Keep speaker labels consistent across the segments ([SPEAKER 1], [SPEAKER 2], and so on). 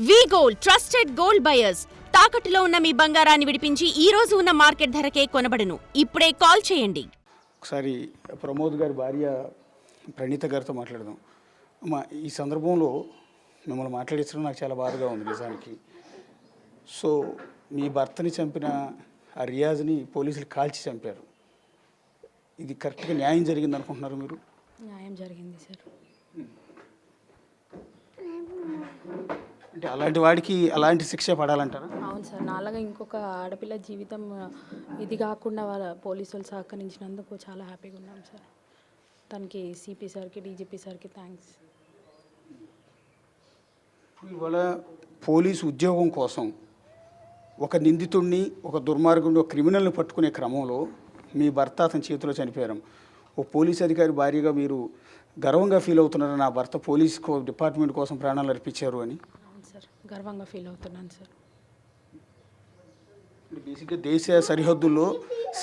[SPEAKER 1] వి gold trusted gold buyers తాకట్టులో ఉన్న మీ బంగారాన్ని విడిపించి ఈ రోజు ఉన్న మార్కెట్ ధరకే కొనబడును. ఇప్పుడే కాల్ చేయండి.
[SPEAKER 2] ఒకసారి ప్రమోద్ గారి భార్య ప్రణీత గారితో మాట్లాడదాం. అమ్మా, ఈ సందర్భంలో మిమ్మల్ని మాట్లాడించడం నాకు చాలా బాధగా ఉంది నిజానికి. సో మీ భర్తని చంపిన ఆ రియాజ్ని పోలీసులు కాల్చి చంపారు. ఇది కరెక్ట్గా న్యాయం జరిగింది అనుకుంటున్నారు మీరు?
[SPEAKER 3] న్యాయం జరిగింది సార్.
[SPEAKER 2] అంటే అలాంటి వాడికి అలాంటి శిక్ష పడాలంటారా?
[SPEAKER 3] అవును సార్, నాలాగా ఇంకొక ఆడపిల్ల జీవితం ఇది కాకుండా వాళ్ళ పోలీసులు సహకరించినందుకు చాలా హ్యాపీగా ఉన్నాం సార్. తనకి సిపి సార్కి డీజీపీ సార్కి థ్యాంక్స్.
[SPEAKER 2] ఇవాళ పోలీసు ఉద్యోగం కోసం ఒక నిందితుడిని, ఒక దుర్మార్గుడిని, ఒక క్రిమినల్ని పట్టుకునే క్రమంలో మీ భర్త అతని చేతిలో చనిపోయారు. ఓ పోలీస్ అధికారి భార్యగా మీరు గర్వంగా ఫీల్ అవుతున్నారు, నా భర్త పోలీస్ డిపార్ట్మెంట్ కోసం ప్రాణాలు అర్పించారు అని?
[SPEAKER 3] అవును సార్, గర్వంగా ఫీల్ అవుతున్నాను సార్.
[SPEAKER 2] బేసిక్గా దేశ సరిహద్దుల్లో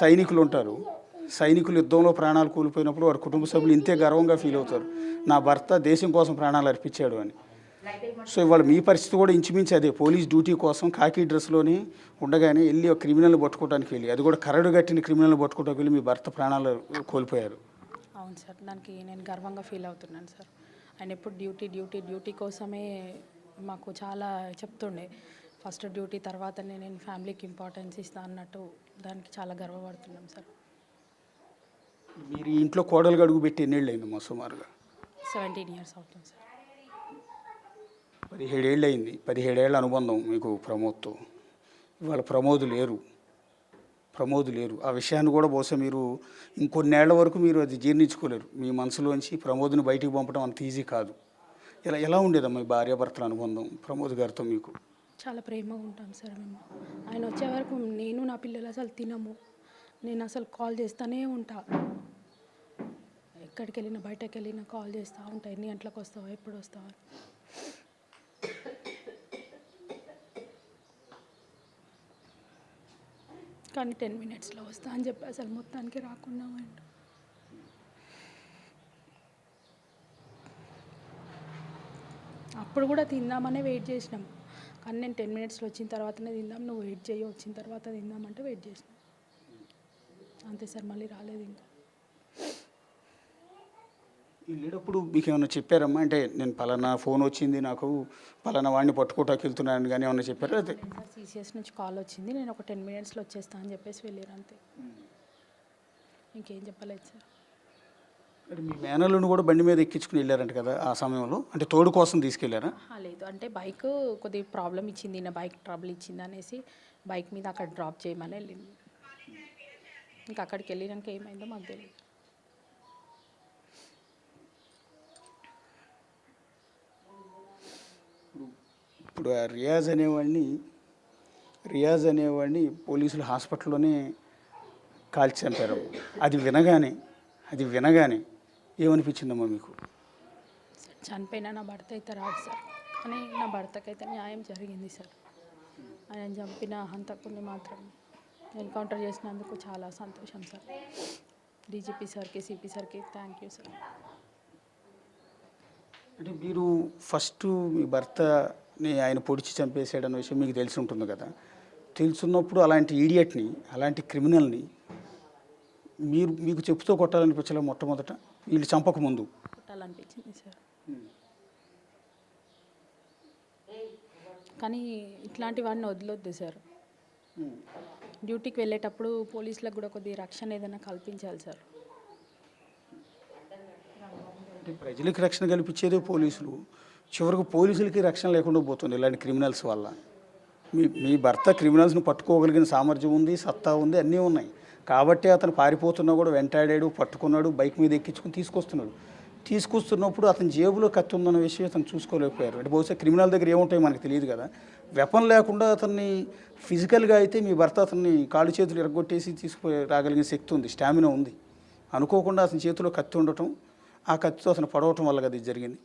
[SPEAKER 2] సైనికులు ఉంటారు. సైనికులు యుద్ధంలో ప్రాణాలు కోల్పోయినప్పుడు వారి కుటుంబ సభ్యులు ఇంతే గర్వంగా ఫీల్ అవుతారు, నా భర్త దేశం కోసం ప్రాణాలు అర్పించాడు అని. సో ఇవాళ మీ పరిస్థితి కూడా ఇంచుమించి అదే. పోలీస్ డ్యూటీ కోసం కాకి డ్రెస్లోనే ఉండగానే వెళ్ళి ఒక క్రిమినల్ని పట్టుకోవడానికి వెళ్ళి, అది కూడా కరడు కట్టిన క్రిమినల్ని పట్టుకోవడానికి వెళ్ళి మీ భర్త ప్రాణాలు కోల్పోయారు.
[SPEAKER 3] అవును సార్, దానికి నేను గర్వంగా ఫీల్ అవుతున్నాను సార్. ఆయన ఎప్పుడు డ్యూటీ కోసమే మాకు చాలా చెప్తుండే. ఫస్ట్ డ్యూటీ తర్వాతనే నేను ఫ్యామిలీకి ఇంపార్టెన్స్ ఇస్తాను అన్నట్టు, దానికి చాలా గర్వపడుతున్నాం సార్.
[SPEAKER 2] మీరు ఇంట్లో కోడలుగా అడుగు పెట్టి ఎన్నేళ్ళు అయిందమ్మా? సుమారుగా
[SPEAKER 3] 17 years అవుతుంది సార్.
[SPEAKER 2] 17 ఏళ్ళు అయింది. 17 ఏళ్ళ అనుబంధం మీకు ప్రమోద్తో. ఇవాళ ప్రమోద్ లేరు. ఆ విషయాన్ని కూడా బహుశా మీరు ఇంకొన్నేళ్ల వరకు మీరు అది జీర్ణించుకోలేరు. మీ మనసులోంచి ప్రమోద్ని బయటికి పంపడం అంత ఈజీ కాదు. ఎలా ఉండేదమ్మా ఈ భార్యాభర్తల అనుబంధం ప్రమోద్ గారితో మీకు?
[SPEAKER 3] చాలా ప్రేమగా ఉంటాం సార్ మేము. ఆయన వచ్చే వరకు నేను నా పిల్లలు అసలు తినము. నేను అసలు కాల్ చేస్తూనే ఉంటా. ఎక్కడికి వెళ్ళినా బయటకు వెళ్ళినా కాల్ చేస్తూ ఉంటా, ఎన్ని గంటలకు వస్తావా, ఎప్పుడు వస్తావా. కానీ 10 minutesలో వస్తా అని చెప్పి అసలు మొత్తానికి రాకుండా పోయిండు. అప్పుడు కూడా తిందామనే వెయిట్ చేసినాం, కానీ నేను 10 minutesలో వచ్చిన తర్వాతనే తిందాం, నువ్వు వెయిట్ చేయి, వచ్చిన తర్వాత తిందామంటే వెయిట్ చేసినాం. అంతే సార్, మళ్ళీ రాలేదు ఇంకా.
[SPEAKER 2] వెళ్ళేటప్పుడు మీకు ఏమైనా చెప్పారమ్మా? అంటే నేను పలానా ఫోన్ వచ్చింది, నాకు పలానా వాడిని పట్టుకోవటానికి వెళ్తున్నాను కానీ ఏమన్నా చెప్పారా? అదే
[SPEAKER 3] సార్, సిసిఎస్ నుంచి కాల్ వచ్చింది, నేను ఒక 10 minutesలో వచ్చేస్తా అని చెప్పేసి వెళ్ళారు అంతే. ఇంకేం చెప్పలేదు సార్.
[SPEAKER 2] అంటే మీ మేనల్ని కూడా బండి మీద ఎక్కించుకుని వెళ్ళారంట కదా ఆ సమయంలో? అంటే తోడు కోసం తీసుకెళ్లారా?
[SPEAKER 3] లేదు, అంటే బైక్ కొద్దిగా ప్రాబ్లం ఇచ్చింది, నా బైక్ ట్రబుల్ ఇచ్చింది అనేసి బైక్ మీద అక్కడ డ్రాప్ చేయమని వెళ్ళింది. ఇంకా అక్కడికి వెళ్ళినాక ఏమైందో మాకు తెలియదు.
[SPEAKER 2] ఇప్పుడు ఆ రియాజ్ అనేవాడిని పోలీసులు హాస్పిటల్లోనే కాల్చి చంపారు. అది వినగానే ఏమనిపించిందమ్మా మీకు?
[SPEAKER 3] చనిపోయినా నా భర్త అయితే రాడు సార్, కానీ నా భర్తకైతే న్యాయం జరిగింది సార్. ఆయన చంపిన హంతకుని మాత్రం ఎన్కౌంటర్ చేసినందుకు చాలా సంతోషం సార్. డీజీపీ సార్కి, సిపి సార్కి థ్యాంక్ యూ సార్.
[SPEAKER 2] అంటే మీరు ఫస్ట్ మీ భర్తని ఆయన పొడిచి చంపేసాడన్న విషయం మీకు తెలిసి ఉంటుంది కదా. తెలుసున్నప్పుడు అలాంటి ఈడియట్ని, అలాంటి క్రిమినల్ని మీకు చెప్పుతో కొట్టాలనిపించలే మొట్టమొదట వీళ్ళు చంపకముందు?
[SPEAKER 3] కొట్టాలనిపించింది సార్, కానీ ఇట్లాంటి వాడిని వదిలొద్దు సార్. డ్యూటీకి వెళ్ళేటప్పుడు పోలీసులకు కూడా కొద్దిగా రక్షణ ఏదైనా కల్పించాలి సార్.
[SPEAKER 2] ప్రజలకు రక్షణ కల్పించేదే పోలీసులు. చివరికి పోలీసులకి రక్షణ లేకుండా పోతుంది ఇలాంటి క్రిమినల్స్ వల్ల. మీ భర్త క్రిమినల్స్ని పట్టుకోగలిగిన సామర్థ్యం ఉంది, సత్తా ఉంది, అన్నీ ఉన్నాయి. కాబట్టి అతను పారిపోతున్నా కూడా వెంటాడాడు, పట్టుకున్నాడు, బైక్ మీద ఎక్కించుకుని తీసుకొస్తున్నప్పుడు అతని జేబులో కత్తి ఉందన్న విషయం అతను చూసుకోలేకపోయారు. అంటే బహుశా క్రిమినల్ దగ్గర ఏముంటాయో మనకు తెలియదు కదా. వెపన్ లేకుండా అతన్ని ఫిజికల్గా అయితే మీ భర్త అతన్ని కాళ్ళు చేతులు ఎరగొట్టేసి తీసుకుపోయి రాగలిగిన శక్తి ఉంది, స్టామినా ఉంది. అనుకోకుండా అతని చేతిలో కత్తి ఉండటం, ఆ కత్తితో అతను పడవటం వల్ల కదా ఇది జరిగింది.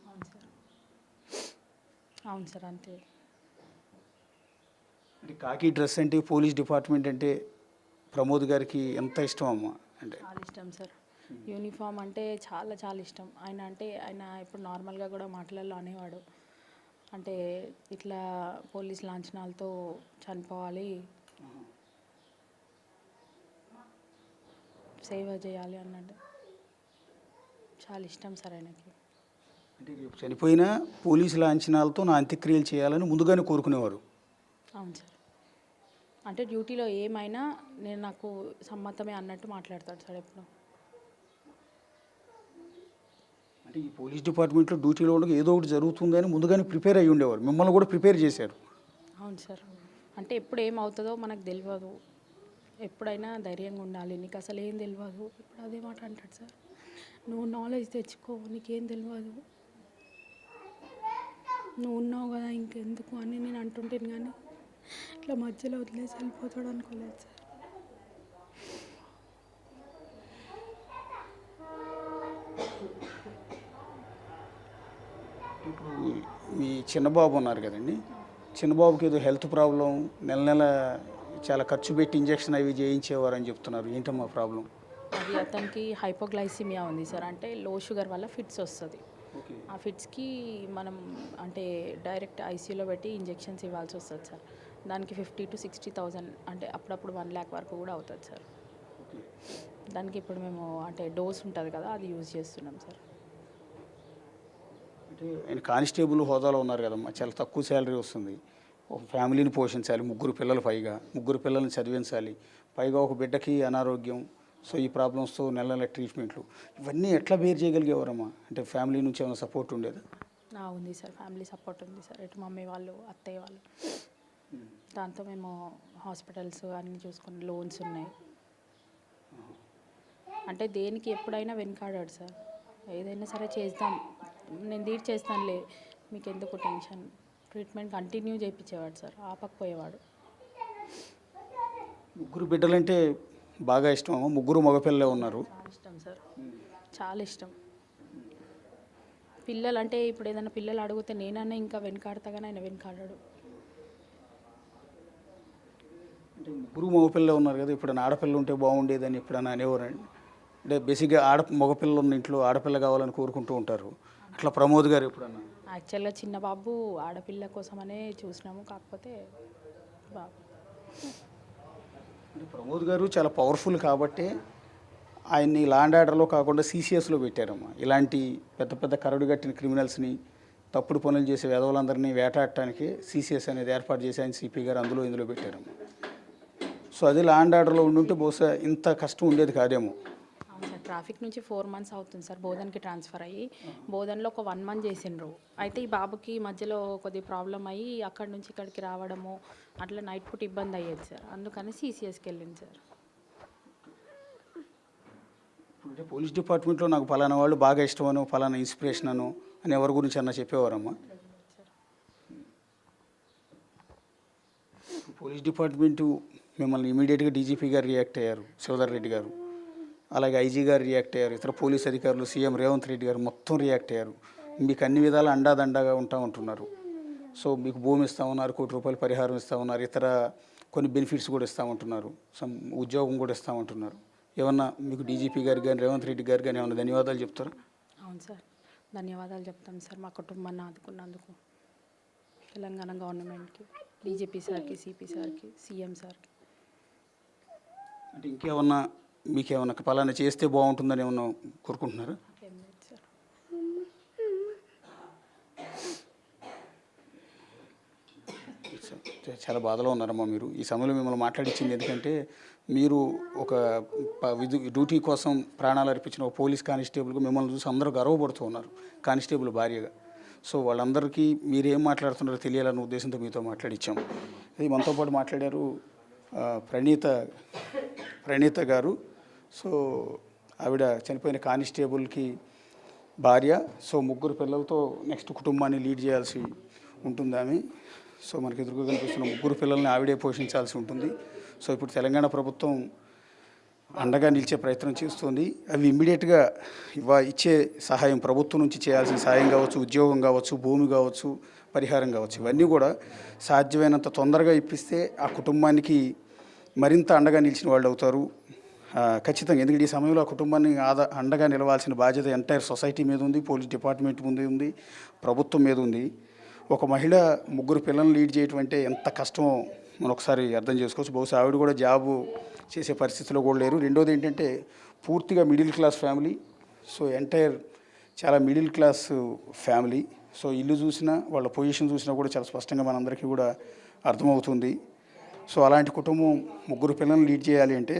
[SPEAKER 3] అవును సార్, అంతే.
[SPEAKER 2] అంటే కాకి డ్రెస్ అంటే, పోలీస్ డిపార్ట్మెంట్ అంటే ప్రమోద్ గారికి ఎంత ఇష్టం అమ్మా? అంటే
[SPEAKER 3] చాలా ఇష్టం సార్. యూనిఫామ్ అంటే చాలా చాలా ఇష్టం. ఆయన అంటే ఆయన ఇప్పుడు నార్మల్గా కూడా మాటలలో అనేవాడు, అంటే ఇట్లా పోలీస్ లాంఛనాలతో చనిపోవాలి, సేవ చేయాలి అన్నట్టు చాలా ఇష్టం సార్ ఆయనకి.
[SPEAKER 2] అంటే రేపు చనిపోయినా పోలీసు లాంఛనాలతో నా అంత్యక్రియలు చేయాలని ముందుగానే కోరుకునేవారు.
[SPEAKER 3] అవును సార్. అంటే డ్యూటీలో ఏమైనా నాకు సమ్మతమే అన్నట్టు మాట్లాడతాడు సార్ ఎప్పుడు.
[SPEAKER 2] అంటే ఈ పోలీస్ డిపార్ట్మెంట్లో డ్యూటీలో ఉండగా ఏదో ఒకటి జరుగుతుందని ముందుగానే ప్రిపేర్ అయ్యి ఉండేవారు, మిమ్మల్ని కూడా ప్రిపేర్ చేశారు.
[SPEAKER 3] అవును సార్. అంటే ఎప్పుడు ఏమవుతుందో మనకు తెలియదు, ఎప్పుడైనా ధైర్యంగా ఉండాలి, నీకు అసలు ఏం తెలియదు. ఇప్పుడు అదే మాట అంటాడు సార్, నువ్వు నాలెడ్జ్ తెచ్చుకో, నీకేం తెలియదు, నువ్వు ఉన్నావు కదా ఇంకెందుకు అని నేను అంటుంటాను. కానీ ఇట్లా మధ్యలో వదిలేసి వెళ్ళిపోతాడు అనుకోలేదు సార్.
[SPEAKER 2] ఇప్పుడు మీ చిన్నబాబు ఉన్నారు కదండి, చిన్నబాబుకి ఏదో హెల్త్ ప్రాబ్లం, నెల నెల చాలా ఖర్చు పెట్టి ఇంజక్షన్ అవి చేయించేవారు అని చెప్తున్నారు. ఏంటమ్మా ప్రాబ్లం?
[SPEAKER 3] అది అతనికి హైపోగ్లైసిమియా ఉంది సార్. అంటే లో షుగర్ వల్ల ఫిట్స్ వస్తుంది. ఆ ఫిట్స్కి మనం అంటే డైరెక్ట్ ఐసీయూలో పెట్టి ఇంజెక్షన్స్ ఇవ్వాల్సి వస్తుంది సార్. దానికి 50,000 to 60,000 అంటే అప్పుడప్పుడు 1 lakh వరకు కూడా అవుతుంది సార్. దానికి ఇప్పుడు మేము అంటే డోస్ ఉంటుంది కదా, అది యూజ్ చేస్తున్నాం సార్.
[SPEAKER 2] అంటే ఆయన కానిస్టేబుల్ హోదాలో ఉన్నారు కదమ్మా, చాలా తక్కువ శాలరీ వస్తుంది, ఒక ఫ్యామిలీని పోషించాలి, 3 పిల్లలు, పైగా 3 పిల్లల్ని చదివించాలి, పైగా ఒక బిడ్డకి అనారోగ్యం. సో ఈ ప్రాబ్లమ్స్తో నెల నెల ట్రీట్మెంట్లు, ఇవన్నీ ఎట్లా బేర్ చేయగలిగేవారమ్మా? అంటే ఫ్యామిలీ నుంచి ఏమైనా సపోర్ట్ ఉండేదా?
[SPEAKER 3] ఉంది సార్, ఫ్యామిలీ సపోర్ట్ ఉంది సార్. ఇటు మమ్మీ వాళ్ళు, అత్తయ్య వాళ్ళు, దాంతో మేము హాస్పిటల్స్ అన్నీ చూసుకుని లోన్స్ ఉన్నాయి. అంటే దేనికి ఎప్పుడైనా వెనకాడాడు సార్. ఏదైనా సరే చేద్దాం, నేను దీట్ చేస్తానులే, మీకు ఎందుకు టెన్షన్, ట్రీట్మెంట్ కంటిన్యూ చేయించేవాడు సార్, ఆపకపోయేవాడు.
[SPEAKER 2] 3 బిడ్డలంటే బాగా ఇష్టం అమ్మా, 3 మగపిల్లలే ఉన్నారు.
[SPEAKER 3] చాలా ఇష్టం సార్, చాలా ఇష్టం. పిల్లలు అంటే ఇప్పుడు ఏదైనా పిల్లలు అడిగితే నేనన్నా ఇంకా వెనకాడతా, కానీ ఆయన వెనకాడాడు.
[SPEAKER 2] అంటే 3 మగపిల్లలే ఉన్నారు కదా, ఇప్పుడు ఆడపిల్ల ఉంటే బాగుండేదని ఎప్పుడన్నా అనేవారండి? అంటే బేసిక్గా మగపిల్లలు ఉన్న ఇంట్లో ఆడపిల్ల కావాలని కోరుకుంటూ ఉంటారు. అట్లా ప్రమోద్ గారు ఎప్పుడన్నా?
[SPEAKER 3] యాక్చువల్గా చిన్న బాబు ఆడపిల్ల కోసమనే చూసినాము, కాకపోతే బాబు.
[SPEAKER 2] అంటే ప్రమోద్ గారు చాలా పవర్ఫుల్ కాబట్టి ఆయన్ని లా అండ్ ఆర్డర్లో కాకుండా సీసీఎస్లో పెట్టారమ్మా. ఇలాంటి పెద్ద పెద్ద కరడు కట్టిన క్రిమినల్స్ని, తప్పుడు పనులు చేసే వెధవలందరినీ వేటాడటానికి సీసీఎస్ అనేది ఏర్పాటు చేసి ఆయన సిపి గారు ఇందులో పెట్టారమ్మా. సో అది లా అండ్ ఆర్డర్లో ఉండుంటే బహుశా ఇంత కష్టం ఉండేది కాదేమో.
[SPEAKER 3] అవును సార్. ట్రాఫిక్ నుంచి 4 months అవుతుంది సార్ బోధన్కి ట్రాన్స్ఫర్ అయ్యి. బోధన్లో ఒక 1 month చేసిండ్రు. అయితే ఈ బాబుకి మధ్యలో కొద్దిగా ప్రాబ్లం అయ్యి అక్కడి నుంచి ఇక్కడికి రావడము అట్లా నైట్ పూట ఇబ్బంది అయ్యేది సార్. అందుకని సీసీఎస్కి వెళ్ళింది సార్.
[SPEAKER 2] ఇప్పుడు పోలీస్ డిపార్ట్మెంట్లో నాకు ఫలానా వాళ్ళు బాగా ఇష్టమను, ఫలానా ఇన్స్పిరేషన్ అను అని ఎవరి గురించి అన్న చెప్పేవారమ్మా? పోలీస్ డిపార్ట్మెంటు మిమ్మల్ని ఇమీడియట్గా డీజీపీ గారు రియాక్ట్ అయ్యారు, శివధర్ రెడ్డి గారు, అలాగే ఐజీ గారు రియాక్ట్ అయ్యారు, ఇతర పోలీస్ అధికారులు, సీఎం రేవంత్ రెడ్డి గారు మొత్తం రియాక్ట్ అయ్యారు. మీకు అన్ని విధాలు అండాదండాగా ఉంటున్నారు. సో మీకు భూమి ఇస్తామన్నారు, 1 కోటి రూపాయలు పరిహారం ఇస్తామన్నారు, ఇతర కొన్ని బెనిఫిట్స్ కూడా ఇస్తామంటున్నారు, ఉద్యోగం కూడా ఇస్తామంటున్నారు. ఏమన్నా మీకు డీజీపీ గారు కానీ రేవంత్ రెడ్డి గారు కానీ ఏమన్నా ధన్యవాదాలు చెప్తారా?
[SPEAKER 3] అవును సార్, ధన్యవాదాలు చెప్తాం సార్ మా కుటుంబాన్ని ఆదుకున్నందుకు. తెలంగాణ గవర్నమెంట్కి, డీజీపీ సార్కి, సిపి సార్కి, సీఎం సార్కి.
[SPEAKER 2] అంటే ఇంకేమన్నా మీకేమన్నా పలానా చేస్తే బాగుంటుందని ఏమన్నా కోరుకుంటున్నారా?
[SPEAKER 3] ఏం లేదు సార్.
[SPEAKER 2] చాలా బాధలో ఉన్నారమ్మా మీరు. ఈ సమయంలో మిమ్మల్ని మాట్లాడించింది ఎందుకంటే మీరు ఒక డ్యూటీ కోసం ప్రాణాలు అర్పించిన ఒక పోలీస్ కానిస్టేబుల్గా మిమ్మల్ని చూసి అందరూ గర్వపడుతూ ఉన్నారు, కానిస్టేబుల్ భార్యగా. సో వాళ్ళందరికీ మీరు ఏం మాట్లాడుతున్నారో తెలియాలన్న ఉద్దేశంతో మీతో మాట్లాడించాం. ఇది మనతో పాటు మాట్లాడారు ప్రణీత గారు. సో ఆవిడ చనిపోయిన కానిస్టేబుల్కి భార్య. సో 3 పిల్లలతో నెక్స్ట్ కుటుంబాన్ని లీడ్ చేయాల్సి ఉంటుంది ఆమె. సో మనకి ఎదురుగా కనిపిస్తున్న 3 పిల్లల్ని ఆవిడే పోషించాల్సి ఉంటుంది. సో ఇప్పుడు తెలంగాణ ప్రభుత్వం అండగా నిలిచే ప్రయత్నం చేస్తుంది. అవి ఇమ్మీడియట్గా ఇచ్చే సహాయం, ప్రభుత్వం నుంచి చేయాల్సిన సహాయం కావచ్చు, ఉద్యోగం కావచ్చు, భూమి కావచ్చు, పరిహారం కావచ్చు, ఇవన్నీ కూడా సాధ్యమైనంత తొందరగా ఇప్పిస్తే ఆ కుటుంబానికి మరింత అండగా నిలిచిన వాళ్ళు అవుతారు ఖచ్చితంగా. ఎందుకంటే ఈ సమయంలో ఆ కుటుంబాన్ని అండగా నిలవాల్సిన బాధ్యత ఎంటైర్ సొసైటీ మీద ఉంది, పోలీస్ డిపార్ట్మెంట్ ముందు ఉంది, ప్రభుత్వం మీద ఉంది. ఒక మహిళ ముగ్గురు పిల్లల్ని లీడ్ చేయటం అంటే ఎంత కష్టమో మనం ఒకసారి అర్థం చేసుకోవచ్చు. బహుశా ఆవిడ కూడా జాబు చేసే పరిస్థితిలో కూడా లేరు. రెండోది ఏంటంటే పూర్తిగా middle class family. So entire చాలా మిడిల్ క్లాస్ ఫ్యామిలీ. సో ఇల్లు చూసినా వాళ్ళ పొజిషన్ చూసినా కూడా చాలా స్పష్టంగా మనందరికీ కూడా అర్థమవుతుంది. సో అలాంటి కుటుంబం ముగ్గురు పిల్లల్ని లీడ్ చేయాలి అంటే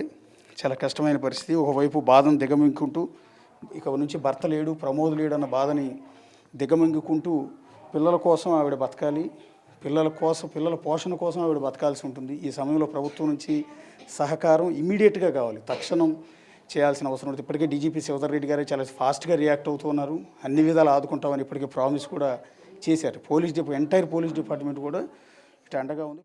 [SPEAKER 2] చాలా కష్టమైన పరిస్థితి. ఒకవైపు బాధను దిగమింగుకుంటూ ఇక నుంచి భర్త లేడు, ప్రమోద్ లేడు అన్న బాధని దిగమింగుకుంటూ పిల్లల కోసం ఆవిడ బతకాలి, పిల్లల పోషణ కోసం ఆవిడ బతకాల్సి ఉంటుంది. ఈ సమయంలో ప్రభుత్వం నుంచి సహకారం ఇమ్మీడియట్గా కావాలి, తక్షణం చేయాల్సిన అవసరం ఉంటుంది. ఇప్పటికే డీజీపీ శివధర్ రెడ్డి గారు చాలా ఫాస్ట్గా రియాక్ట్ అవుతున్నారు. అన్ని విధాలు ఆదుకుంటామని ఇప్పటికే ప్రామిస్ కూడా చేశారు. ఎంటైర్ పోలీస్ డిపార్ట్మెంట్ కూడా ఇటు అండగా ఉంది.